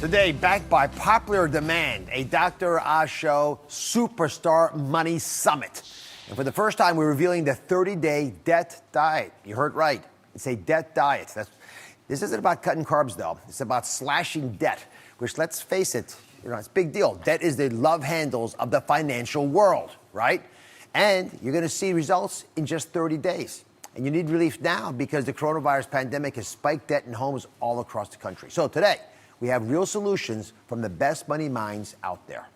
Today, backed by popular demand, a Dr. Oz Show Superstar Money Summit. And for the first time, we're revealing the 30-day debt diet. You heard right. It's a debt diet. This isn't about cutting carbs, though. It's about slashing debt, which, let's face it, it's a big deal. Debt is the love handles of the financial world, right? And you're going to see results in just 30 days. And you need relief now because the coronavirus pandemic has spiked debt in homes all across the country. So today, we have real solutions from the best money minds out there.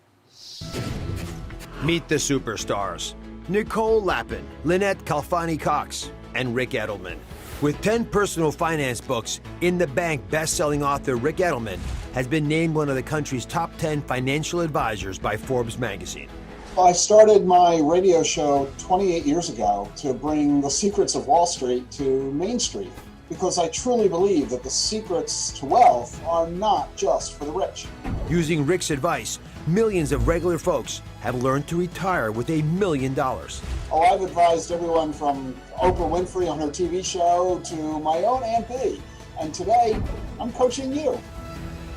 Meet the superstars. Nicole Lapin, Lynette Khalfani-Cox, and Ric Edelman. With 10 personal finance books, In the Bank best-selling author Ric Edelman has been named one of the country's top 10 financial advisors by Forbes magazine. I started my radio show 28 years ago to bring the secrets of Wall Street to Main Street, because I truly believe that the secrets to wealth are not just for the rich. Using Ric's advice, millions of regular folks have learned to retire with $1 million. Oh, I've advised everyone from Oprah Winfrey on her TV show to my own Aunt Bee. And today, I'm coaching you.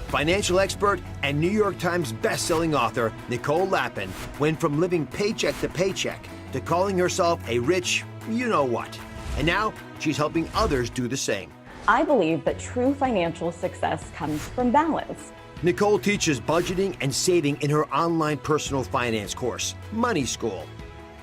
Financial expert and New York Times best-selling author Nicole Lapin went from living paycheck to paycheck to calling herself a rich you-know-what. And now she's helping others do the same. I believe that true financial success comes from balance. Nicole teaches budgeting and saving in her online personal finance course, Money School.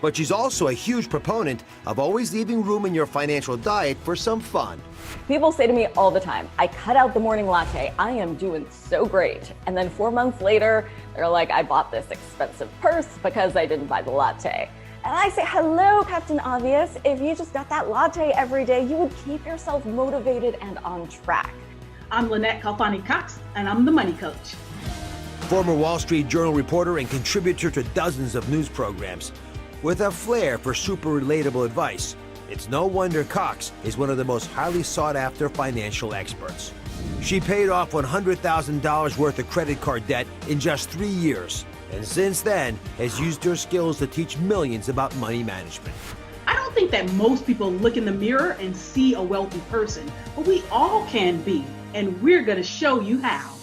But she's also a huge proponent of always leaving room in your financial diet for some fun. People say to me all the time, I cut out the morning latte. I am doing so great. And then 4 months later, they're like, I bought this expensive purse because I didn't buy the latte. And I say, hello, Captain Obvious. If you just got that latte every day, you would keep yourself motivated and on track. I'm Lynette Khalfani-Cox, and I'm the Money Coach. Former Wall Street Journal reporter and contributor to dozens of news programs. With a flair for super relatable advice, it's no wonder Cox is one of the most highly sought-after financial experts. She paid off $100,000 worth of credit card debt in just 3 years. And since then, has used her skills to teach millions about money management. I don't think that most people look in the mirror and see a wealthy person, but we all can be, and we're going to show you how.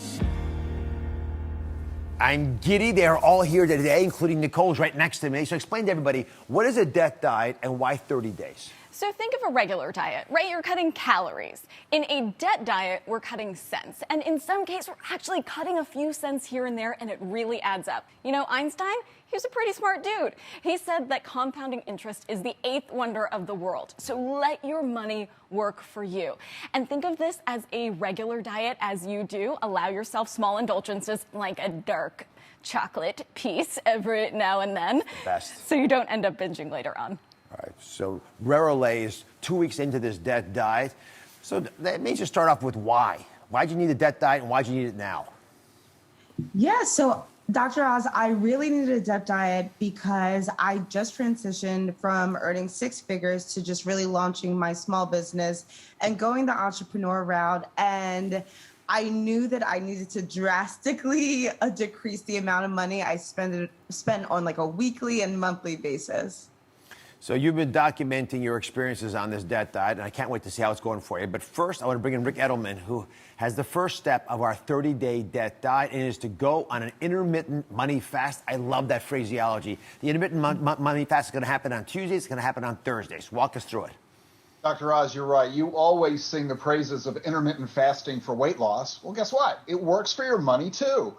I'm giddy. They're all here today, including Nicole's right next to me. So explain to everybody, what is a debt diet and why 30 days? So think of a regular diet, right? You're cutting calories. In a debt diet, we're cutting cents. And in some cases, we're actually cutting a few cents here and there, and it really adds up. You know, Einstein, he was a pretty smart dude. He said that compounding interest is the 8th wonder of the world. So let your money work for you. And think of this as a regular diet as you do. Allow yourself small indulgences like a dark chocolate piece every now and then. Best. So you don't end up binging later on. All right, so Rarely is 2 weeks into this debt diet. So that means you start off with why. Why'd you need a debt diet and why'd you need it now? Yeah, so Dr. Oz, I really needed a debt diet because I just transitioned from earning 6 figures to just really launching my small business and going the entrepreneur route. And I knew that I needed to drastically decrease the amount of money I spend on like a weekly and monthly basis. So you've been documenting your experiences on this debt diet, and I can't wait to see how it's going for you. But first, I want to bring in Ric Edelman, who has the first step of our 30-day debt diet, and it is to go on an intermittent money fast. I love that phraseology. The intermittent money fast is going to happen on Tuesdays. It's going to happen on Thursdays. Walk us through it. Dr. Oz, you're right. You always sing the praises of intermittent fasting for weight loss. Well, guess what? It works for your money, too.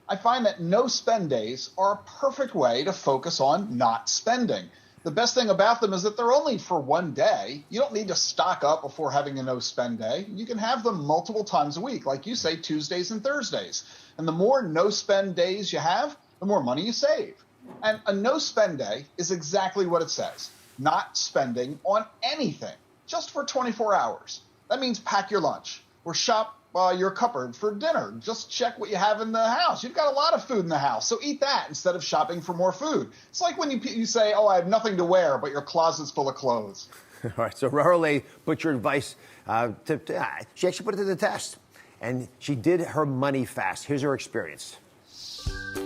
I find that no spend days are a perfect way to focus on not spending. The best thing about them is that they're only for one day. You don't need to stock up before having a no-spend day. You can have them multiple times a week, like you say, Tuesdays and Thursdays. And the more no-spend days you have, the more money you save. And a no-spend day is exactly what it says, not spending on anything, just for 24 hours. That means pack your lunch or shop your cupboard for dinner. Just check what you have in the house. You've got a lot of food in the house, so eat that instead of shopping for more food. It's like when you say, oh, I have nothing to wear, but your closet's full of clothes. All right, so Rarely put your advice she actually put it to the test, and she did her money fast. Here's her experience.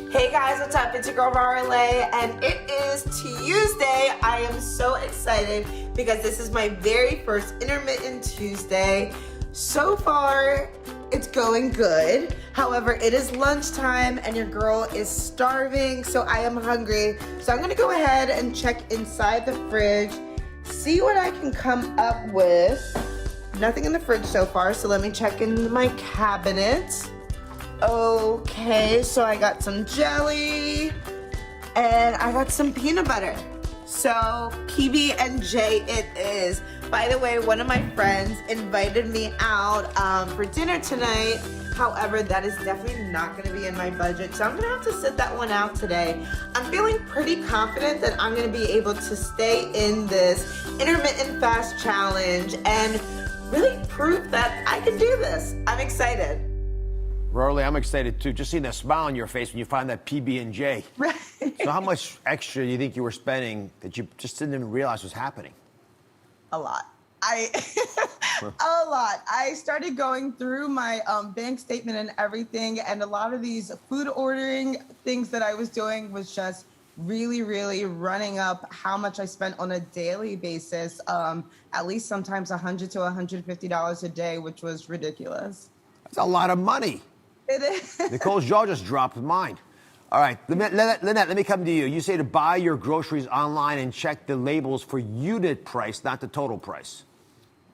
Hey guys, what's up? It's your girl Rarely, and it is Tuesday. I am so excited because this is my very first intermittent Tuesday. So far, It's going good. However, it is lunchtime and your girl is starving, so I am hungry. So I'm gonna go ahead and check inside the fridge, see what I can come up with. Nothing in the fridge so far, so let me check in my cabinet. Okay, so I got some jelly and I got some peanut butter. So PB&J it is. By the way, one of my friends invited me out for dinner tonight. However, that is definitely not gonna be in my budget. So I'm gonna have to sit that one out today. I'm feeling pretty confident that I'm gonna be able to stay in this intermittent fast challenge and really prove that I can do this. I'm excited. Rory, I'm excited too. Just seeing that smile on your face when you find that PB&J. Right. So how much extra do you think you were spending that you just didn't even realize was happening? A lot. A lot. I started going through my bank statement and everything, and a lot of these food ordering things that I was doing was just really, really running up how much I spent on a daily basis, at least sometimes $100 to $150 a day, which was ridiculous. That's a lot of money. It is. Nicole's jaw just dropped mine. All right, Lynette, let me come to you. You say to buy your groceries online and check the labels for unit price, not the total price.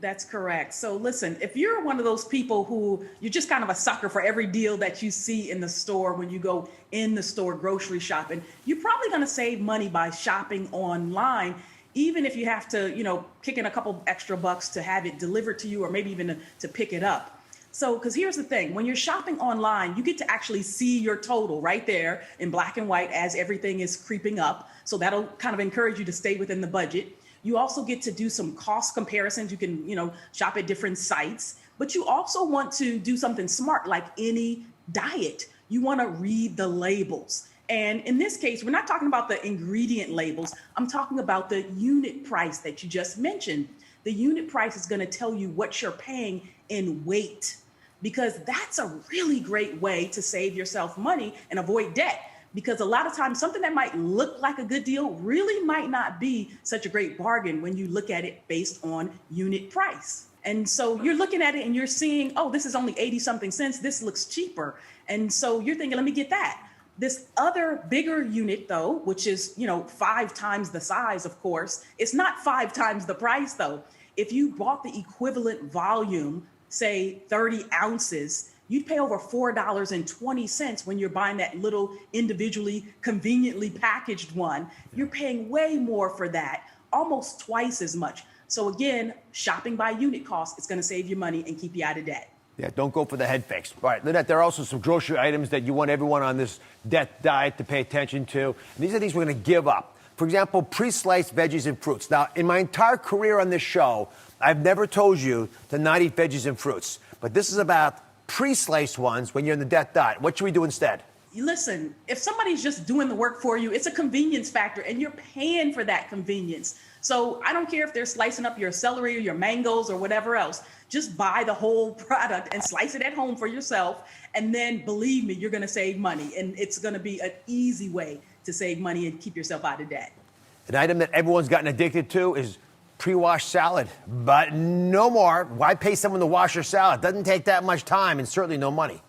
That's correct. So listen, if you're one of those people who you're just kind of a sucker for every deal that you see in the store when you go in the store grocery shopping, you're probably going to save money by shopping online, even if you have to, kick in a couple extra bucks to have it delivered to you or maybe even to pick it up. So, because here's the thing, when you're shopping online, you get to actually see your total right there in black and white as everything is creeping up. So that'll kind of encourage you to stay within the budget. You also get to do some cost comparisons. You can, shop at different sites, but you also want to do something smart like any diet. You want to read the labels. And in this case, we're not talking about the ingredient labels. I'm talking about the unit price that you just mentioned. The unit price is going to tell you what you're paying in weight, because that's a really great way to save yourself money and avoid debt. Because a lot of times something that might look like a good deal really might not be such a great bargain when you look at it based on unit price. And so you're looking at it and you're seeing, oh, this is only 80 something cents. This looks cheaper. And so you're thinking, let me get that. This other bigger unit though, which is, 5 times the size, of course, it's not 5 times the price though. If you bought the equivalent volume, say 30 ounces, you'd pay over $4.20 when you're buying that little individually conveniently packaged one. You're paying way more for that, almost twice as much. So again, shopping by unit cost is going to save you money and keep you out of debt. Yeah, don't go for the head fakes. All right, Lynette, there are also some grocery items that you want everyone on this debt diet to pay attention to. And these are things we're going to give up. For example, pre-sliced veggies and fruits. Now, in my entire career on this show, I've never told you to not eat veggies and fruits. But this is about pre-sliced ones when you're in the debt diet. What should we do instead? Listen, if somebody's just doing the work for you, it's a convenience factor and you're paying for that convenience. So I don't care if they're slicing up your celery or your mangoes or whatever else. Just buy the whole product and slice it at home for yourself. And then believe me, you're going to save money. And it's going to be an easy way to save money and keep yourself out of debt. An item that everyone's gotten addicted to is pre-washed salad, but no more. Why pay someone to wash your salad? Doesn't take that much time and certainly no money.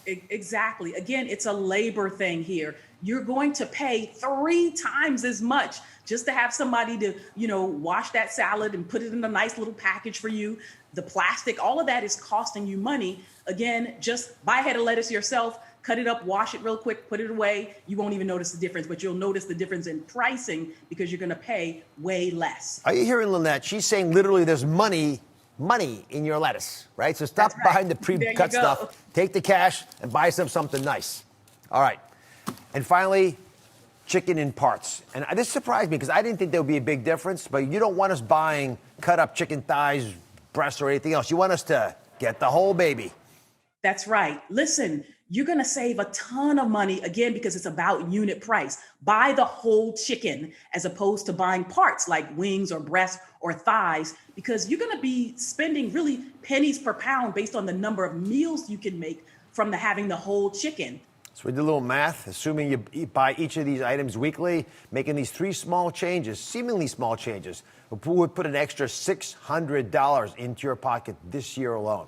Exactly. Again, it's a labor thing here. You're going to pay 3 times as much just to have somebody to, wash that salad and put it in a nice little package for you. The plastic, all of that is costing you money. Again, just buy a head of lettuce yourself, cut it up, wash it real quick, put it away. You won't even notice the difference, but you'll notice the difference in pricing because you're going to pay way less. Are you hearing Lynette? She's saying literally there's money in your lettuce, right? So stop buying the pre-cut stuff. Take the cash and buy something nice. All right. And finally, chicken in parts. And this surprised me because I didn't think there would be a big difference, but you don't want us buying cut up chicken thighs, breasts, or anything else. You want us to get the whole baby. That's right. Listen, you're going to save a ton of money, again, because it's about unit price. Buy the whole chicken as opposed to buying parts like wings or breasts or thighs, because you're going to be spending really pennies per pound based on the number of meals you can make from having the whole chicken. So we did a little math, assuming you buy each of these items weekly, making these 3 small changes, seemingly small changes, would put an extra $600 into your pocket this year alone.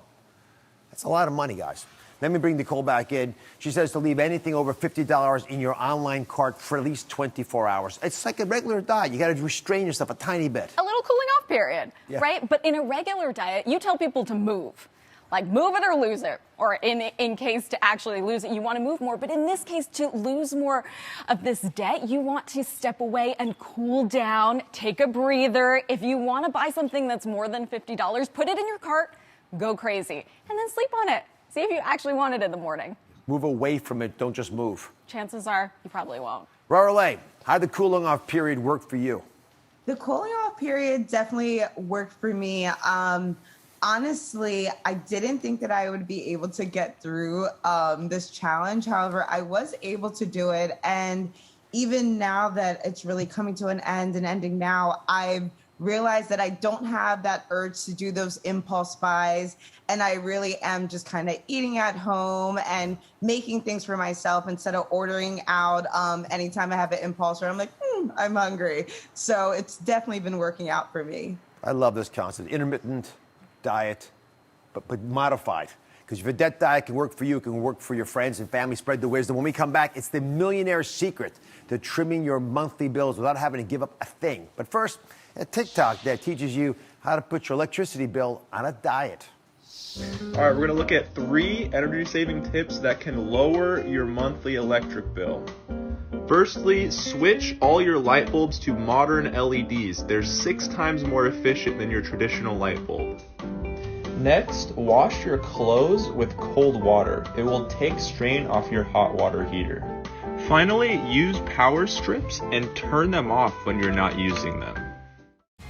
That's a lot of money, guys. Let me bring Nicole back in. She says to leave anything over $50 in your online cart for at least 24 hours. It's like a regular diet. You got to restrain yourself a tiny bit. A little cooling off period, right? But in a regular diet, you tell people to move. Like, move it or lose it. Or in case to actually lose it, you want to move more. But in this case, to lose more of this debt, you want to step away and cool down, take a breather. If you want to buy something that's more than $50, put it in your cart, go crazy, and then sleep on it. See if you actually want it in the morning. Move away from it. Don't just move. Chances are you probably won't. Rarley, how did the cooling off period work for you? The cooling off period definitely worked for me. Honestly, I didn't think that I would be able to get through this challenge. However, I was able to do it. And even now that it's really coming to an end and ending now, I've realized that I don't have that urge to do those impulse buys. And I really am just kind of eating at home and making things for myself instead of ordering out anytime I have an impulse or I'm like, I'm hungry. So it's definitely been working out for me. I love this concept. Intermittent diet, but modified. Because if a debt diet can work for you, it can work for your friends and family. Spread the wisdom. When we come back, it's the millionaire secret to trimming your monthly bills without having to give up a thing. But first, a TikTok that teaches you how to put your electricity bill on a diet. All right, we're going to look at 3 energy-saving tips that can lower your monthly electric bill. Firstly, switch all your light bulbs to modern LEDs. They're 6 times more efficient than your traditional light bulb. Next, wash your clothes with cold water. It will take strain off your hot water heater. Finally, use power strips and turn them off when you're not using them.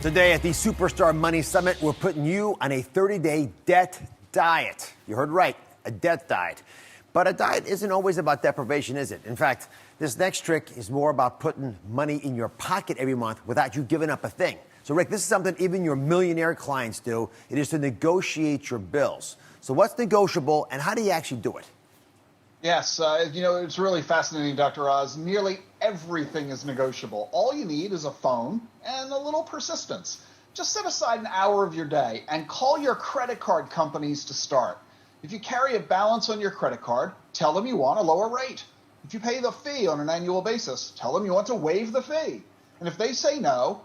Today at the Superstar Money Summit, we're putting you on a 30-day debt diet. You heard right, a debt diet. But a diet isn't always about deprivation, is it? In fact, this next trick is more about putting money in your pocket every month without you giving up a thing. So, Rick, this is something even your millionaire clients do. It is to negotiate your bills. So what's negotiable, and how do you actually do it? Yes, it's really fascinating, Dr. Oz. Nearly everything is negotiable. All you need is a phone and a little persistence. Just set aside an hour of your day and call your credit card companies to start. If you carry a balance on your credit card, tell them you want a lower rate. If you pay the fee on an annual basis, tell them you want to waive the fee. And if they say no,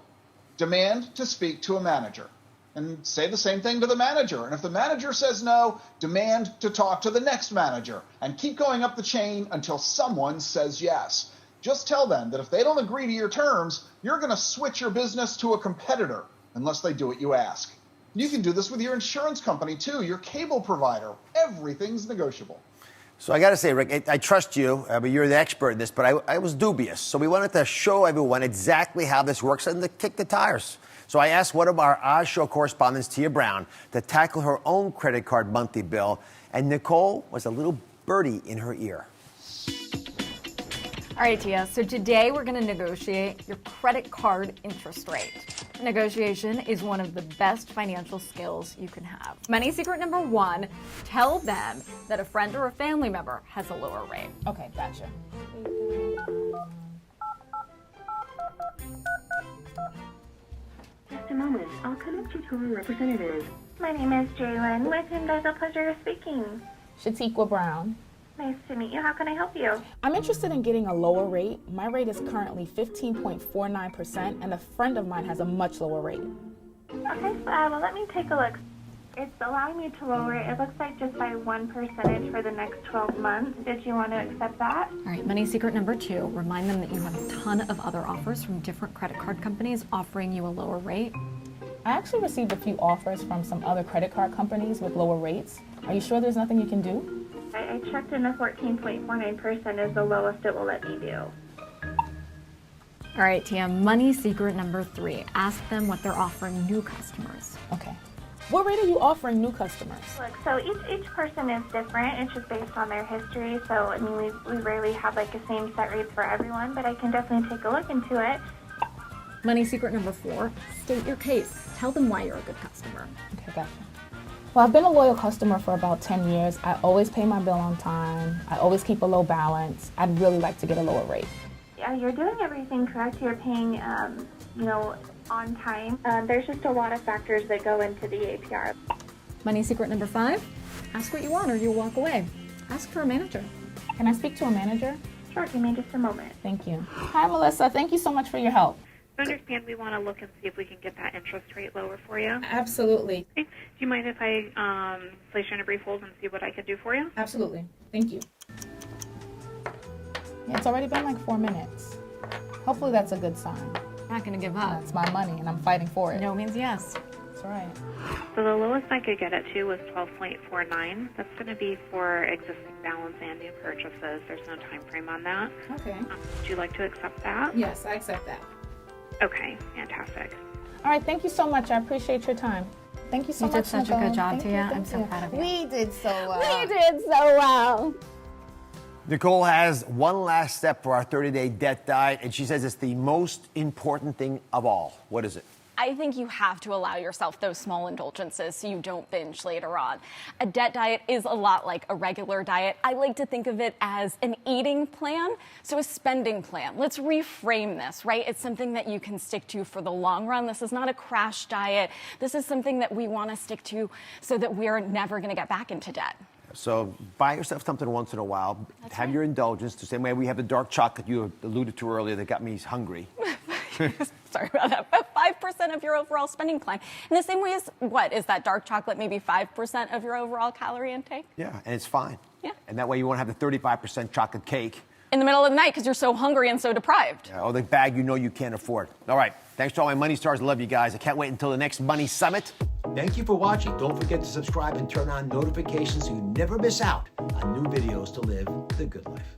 demand to speak to a manager. And say the same thing to the manager. And if the manager says no, demand to talk to the next manager. And keep going up the chain until someone says yes. Just tell them that if they don't agree to your terms, you're going to switch your business to a competitor unless they do what you ask. You can do this with your insurance company, too, your cable provider. Everything's negotiable. So I got to say, Rick, I trust you, but you're the expert in this, but I was dubious. So we wanted to show everyone exactly how this works and to kick the tires. So I asked one of our Oz Show correspondents, Tia Brown, to tackle her own credit card monthly bill, and Nicole was a little birdie in her ear. All right, Tia, so today we're going to negotiate your credit card interest rate. Negotiation is one of the best financial skills you can have. Money secret number 1, tell them that a friend or a family member has a lower rate. Okay, gotcha. Just a moment. I'll connect you to a representative. My name is Jalen. With whom there's a pleasure of speaking. Shatiqua Brown. Nice to meet you. How can I help you? I'm interested in getting a lower rate. My rate is currently 15.49%, and a friend of mine has a much lower rate. Okay, well, let me take a look. It's allowing me to lower it. It looks like just by 1% for the next 12 months. Did you want to accept that? All right, money secret number 2, remind them that you have a ton of other offers from different credit card companies offering you a lower rate. I actually received a few offers from some other credit card companies with lower rates. Are you sure there's nothing you can do? I checked in, the 14.49% is the lowest it will let me do. All right, Tia, money secret number 3, ask them what they're offering new customers. Okay. What rate are you offering new customers? Look, so each person is different. It's just based on their history. So, I mean, we rarely have like the same set rates for everyone, but I can definitely take a look into it. Money secret number 4, state your case. Tell them why you're a good customer. Okay, gotcha. Well, I've been a loyal customer for about 10 years. I always pay my bill on time. I always keep a low balance. I'd really like to get a lower rate. Yeah, you're doing everything correct. You're paying, on time. There's just a lot of factors that go into the APR. Money secret number 5, Ask what you want or you'll walk away. Ask for a manager. Can I speak to a manager? Sure, give me just a moment. Thank you. Hi, Melissa. Thank you so much for your help. I understand we want to look and see if we can get that interest rate lower for you. Absolutely. Okay. Do you mind if I place you on a brief hold and see what I can do for you? Absolutely. Thank you. Yeah, it's already been like 4 minutes. Hopefully that's a good sign. Not gonna give up. It's my money and I'm fighting for it. No means yes. That's right. So the lowest I could get it to was 12.49. That's going to be for existing balance and new purchases. There's no time frame on that. Okay. Would you like to accept that? Yes, I accept that. Okay, fantastic. All right, thank you so much. I appreciate your time. Thank you so much, You did such a Nicole. good job, Thank Tia. thank I'm so proud of you. We did so well. We did so well. Nicole has one last step for our 30-day debt diet, and she says it's the most important thing of all. What is it? I think you have to allow yourself those small indulgences so you don't binge later on. A debt diet is a lot like a regular diet. I like to think of it as an eating plan, so a spending plan. Let's reframe this, right? It's something that you can stick to for the long run. This is not a crash diet. This is something that we want to stick to so that we're never going to get back into debt. So buy yourself something once in a while. Have your indulgence the same way we have the dark chocolate you alluded to earlier that got me hungry. Sorry about that, but 5% of your overall spending plan. In the same way as, what, is that dark chocolate maybe 5% of your overall calorie intake? Yeah, and it's fine. Yeah. And that way you won't have the 35% chocolate cake. In the middle of the night because you're so hungry and so deprived. Or the bag you know you can't afford. All right, thanks to all my Money Stars. I love you guys. I can't wait until the next Money Summit. Thank you for watching. Don't forget to subscribe and turn on notifications so you never miss out on new videos to live the good life.